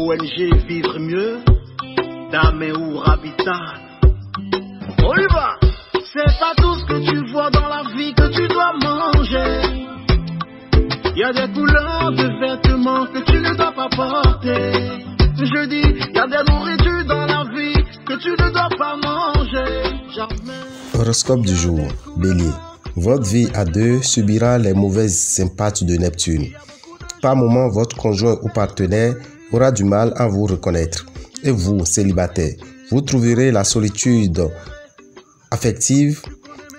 ONG Vivre Mieux, d'Améour Habitat. On y va! C'est pas tout ce que tu vois dans la vie que tu dois manger. Il y a des couleurs de vêtements que tu ne dois pas porter. Je dis, il y a des nourritures dans la vie que tu ne dois pas manger. Jamais. Horoscope du jour, Bélier. Votre vie à deux subira les mauvaises impacts de Neptune. Par moment, votre conjoint ou partenaire aura du mal à vous reconnaître. Et vous, célibataire, vous trouverez la solitude affective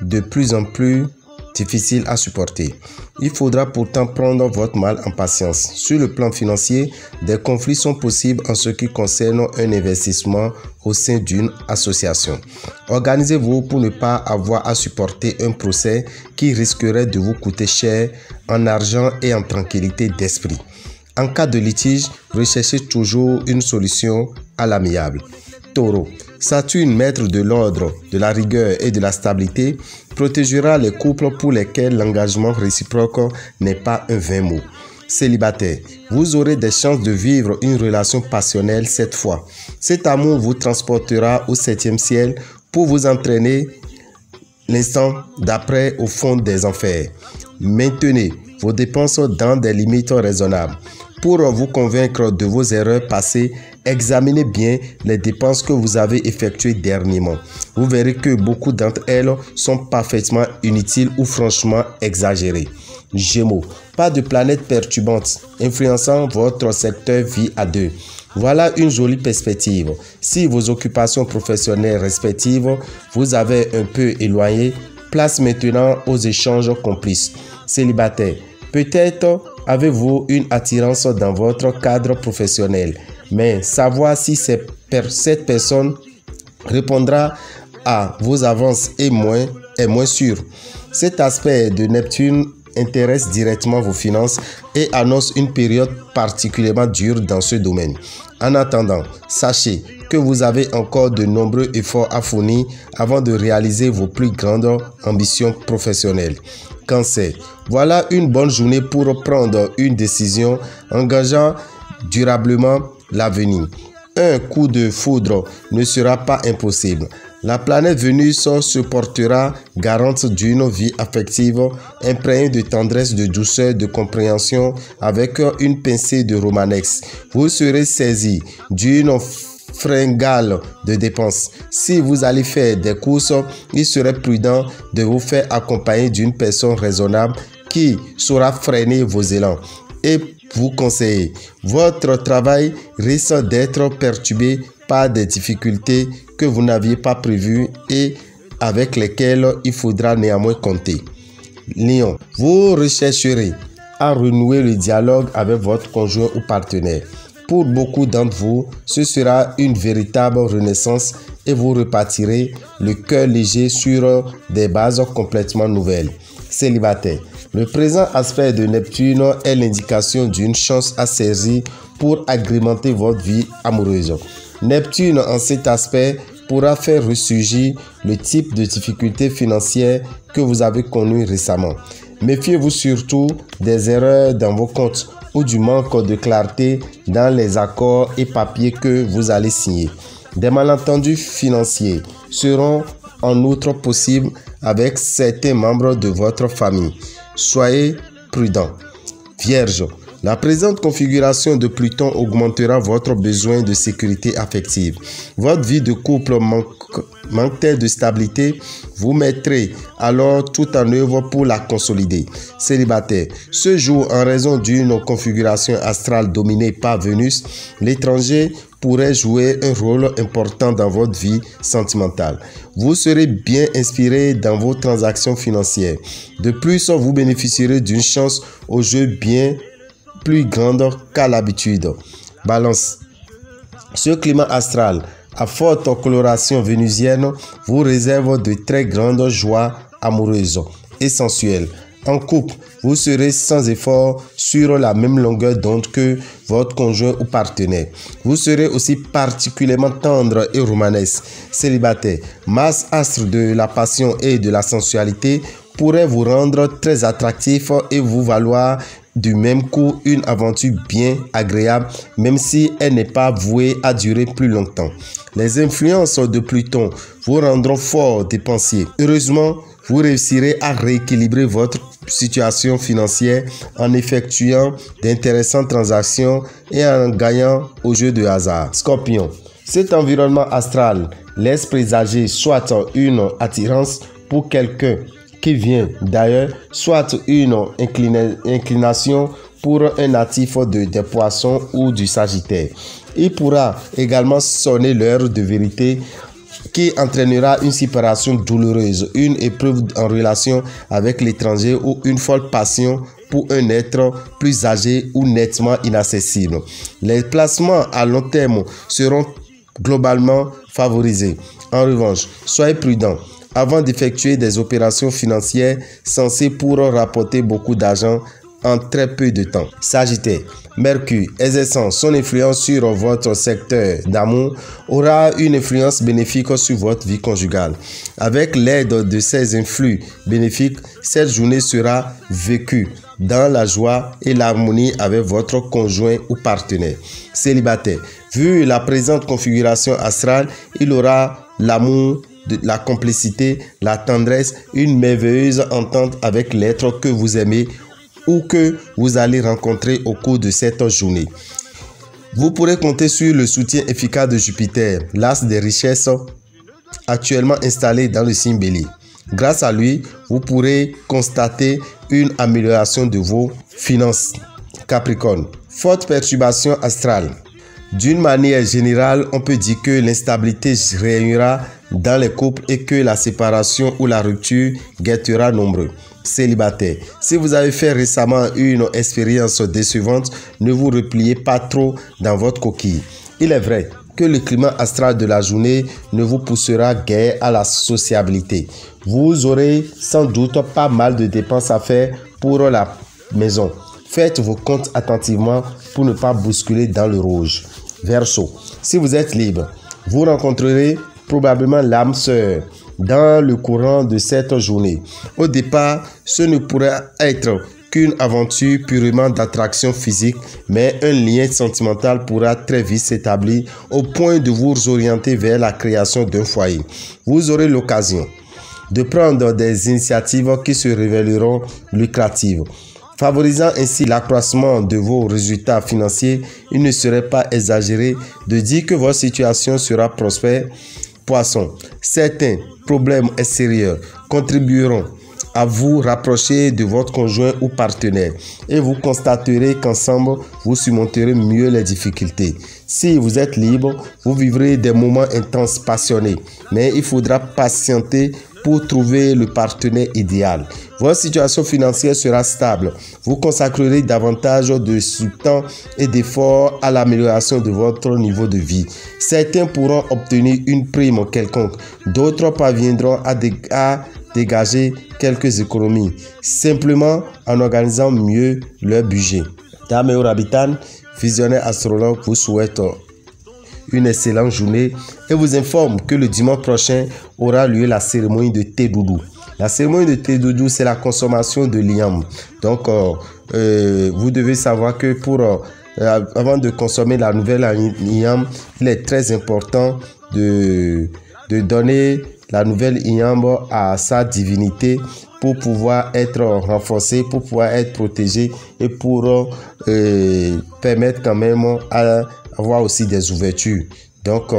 de plus en plus difficile à supporter. Il faudra pourtant prendre votre mal en patience. Sur le plan financier, des conflits sont possibles en ce qui concerne un investissement au sein d'une association. Organisez-vous pour ne pas avoir à supporter un procès qui risquerait de vous coûter cher en argent et en tranquillité d'esprit. En cas de litige, recherchez toujours une solution à l'amiable. Taureau. Saturne, maître de l'ordre, de la rigueur et de la stabilité, protégera les couples pour lesquels l'engagement réciproque n'est pas un vain mot. Célibataire, vous aurez des chances de vivre une relation passionnelle cette fois. Cet amour vous transportera au 7e ciel pour vous entraîner l'instant d'après au fond des enfers. Maintenez vos dépenses dans des limites raisonnables. Pour vous convaincre de vos erreurs passées, examinez bien les dépenses que vous avez effectuées dernièrement. Vous verrez que beaucoup d'entre elles sont parfaitement inutiles ou franchement exagérées. Gémeaux, pas de planète perturbante influençant votre secteur vie à deux. Voilà une jolie perspective. Si vos occupations professionnelles respectives vous avez un peu éloigné, place maintenant aux échanges complices. Célibataire, peut-être avez-vous une attirance dans votre cadre professionnel, mais savoir si cette personne répondra à vos avances est moins sûr. Cet aspect de Neptune intéresse directement vos finances et annonce une période particulièrement dure dans ce domaine. En attendant, sachez que vous avez encore de nombreux efforts à fournir avant de réaliser vos plus grandes ambitions professionnelles. Cancer, voilà une bonne journée pour prendre une décision engageant durablement l'avenir. Un coup de foudre ne sera pas impossible. La planète Vénus se portera garante d'une vie affective imprégnée de tendresse, de douceur, de compréhension avec une pincée de romanesque. Vous serez saisi d'une fringale de dépenses. Si vous allez faire des courses, il serait prudent de vous faire accompagner d'une personne raisonnable qui saura freiner vos élans et vous conseiller. Votre travail risque d'être perturbé par des difficultés que vous n'aviez pas prévues et avec lesquelles il faudra néanmoins compter. Lion, vous rechercherez à renouer le dialogue avec votre conjoint ou partenaire. Pour beaucoup d'entre vous, ce sera une véritable renaissance et vous repartirez le cœur léger sur des bases complètement nouvelles. Célibataire, le présent aspect de Neptune est l'indication d'une chance à saisir pour agrémenter votre vie amoureuse. Neptune, en cet aspect, pourra faire ressurgir le type de difficultés financières que vous avez connues récemment. Méfiez-vous surtout des erreurs dans vos comptes ou du manque de clarté dans les accords et papiers que vous allez signer. Des malentendus financiers seront en outre possibles avec certains membres de votre famille. Soyez prudents. Vierge, la présente configuration de Pluton augmentera votre besoin de sécurité affective. Votre vie de couple manque-t-elle de stabilité? Vous mettrez alors tout en œuvre pour la consolider. Célibataire, ce jour, en raison d'une configuration astrale dominée par Vénus, l'étranger pourrait jouer un rôle important dans votre vie sentimentale. Vous serez bien inspiré dans vos transactions financières. De plus, vous bénéficierez d'une chance au jeu bien plus grande qu'à l'habitude. Balance. Ce climat astral à forte coloration vénusienne vous réserve de très grandes joies amoureuses et sensuelles. En couple, vous serez sans effort sur la même longueur d'onde que votre conjoint ou partenaire. Vous serez aussi particulièrement tendre et romanesque. Célibataire, Mars, astre de la passion et de la sensualité, pourrait vous rendre très attractif et vous valoir du même coup une aventure bien agréable, même si elle n'est pas vouée à durer plus longtemps. Les influences de Pluton vous rendront fort dépensier. Heureusement, vous réussirez à rééquilibrer votre situation financière en effectuant d'intéressantes transactions et en gagnant au jeu de hasard. Scorpion, cet environnement astral laisse présager soit une attirance pour quelqu'un qui vient d'ailleurs, soit une inclination pour un natif des poissons ou du Sagittaire. Il pourra également sonner l'heure de vérité qui entraînera une séparation douloureuse, une épreuve en relation avec l'étranger ou une folle passion pour un être plus âgé ou nettement inaccessible. Les placements à long terme seront globalement favorisés. En revanche, soyez prudents avant d'effectuer des opérations financières censées pour rapporter beaucoup d'argent en très peu de temps. Sagittaire, Mercure, exerçant son influence sur votre secteur d'amour, aura une influence bénéfique sur votre vie conjugale. Avec l'aide de ces influx bénéfiques, cette journée sera vécue dans la joie et l'harmonie avec votre conjoint ou partenaire. Célibataire, vu la présente configuration astrale, il aura l'amour, la complicité, la tendresse, une merveilleuse entente avec l'être que vous aimez ou que vous allez rencontrer au cours de cette journée. Vous pourrez compter sur le soutien efficace de Jupiter, l'as des richesses actuellement installé dans le signe Bélier. Grâce à lui, vous pourrez constater une amélioration de vos finances. Capricorne, forte perturbation astrale. D'une manière générale, on peut dire que l'instabilité régnera dans les couples et que la séparation ou la rupture guettera nombreux. Célibataire, si vous avez fait récemment une expérience décevante, ne vous repliez pas trop dans votre coquille. Il est vrai que le climat astral de la journée ne vous poussera guère à la sociabilité. Vous aurez sans doute pas mal de dépenses à faire pour la maison. Faites vos comptes attentivement pour ne pas bousculer dans le rouge. Verseau, si vous êtes libre, vous rencontrerez probablement l'âme sœur dans le courant de cette journée. Au départ, ce ne pourra être qu'une aventure purement d'attraction physique, mais un lien sentimental pourra très vite s'établir au point de vous orienter vers la création d'un foyer. Vous aurez l'occasion de prendre des initiatives qui se révéleront lucratives. Favorisant ainsi l'accroissement de vos résultats financiers, il ne serait pas exagéré de dire que votre situation sera prospère. Poisson, certains problèmes extérieurs contribueront à vous rapprocher de votre conjoint ou partenaire et vous constaterez qu'ensemble, vous surmonterez mieux les difficultés. Si vous êtes libre, vous vivrez des moments intenses, passionnés, mais il faudra patienter pour trouver le partenaire idéal. Votre situation financière sera stable. Vous consacrerez davantage de temps et d'efforts à l'amélioration de votre niveau de vie. Certains pourront obtenir une prime quelconque. D'autres parviendront à dégager quelques économies, simplement en organisant mieux leur budget. Dameo Rabitan, visionnaire astrologue, vous souhaite une excellente journée et vous informe que le dimanche prochain aura lieu la cérémonie de Tédoudou. La cérémonie de Tédoudou, c'est la consommation de l'iam. Donc, vous devez savoir que avant de consommer la nouvelle iam, il est très important de donner la nouvelle iam à sa divinité pour pouvoir être renforcé, pour pouvoir être protégé et pour permettre quand même à avoir aussi des ouvertures. Donc,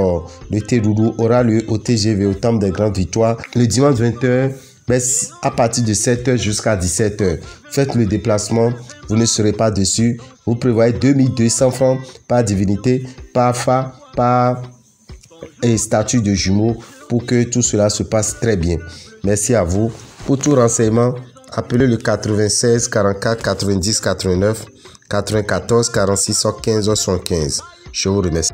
le Tédoudou aura lieu au TGV, au Temple des Grandes Victoires, le dimanche 21, mais à partir de 7h jusqu'à 17h. Faites le déplacement, vous ne serez pas dessus. Vous prévoyez 2200 francs par divinité, par fa, par statut de jumeaux pour que tout cela se passe très bien. Merci à vous. Pour tout renseignement, appelez le 96 44 90 89 94 46 15 75. Je vous remercie.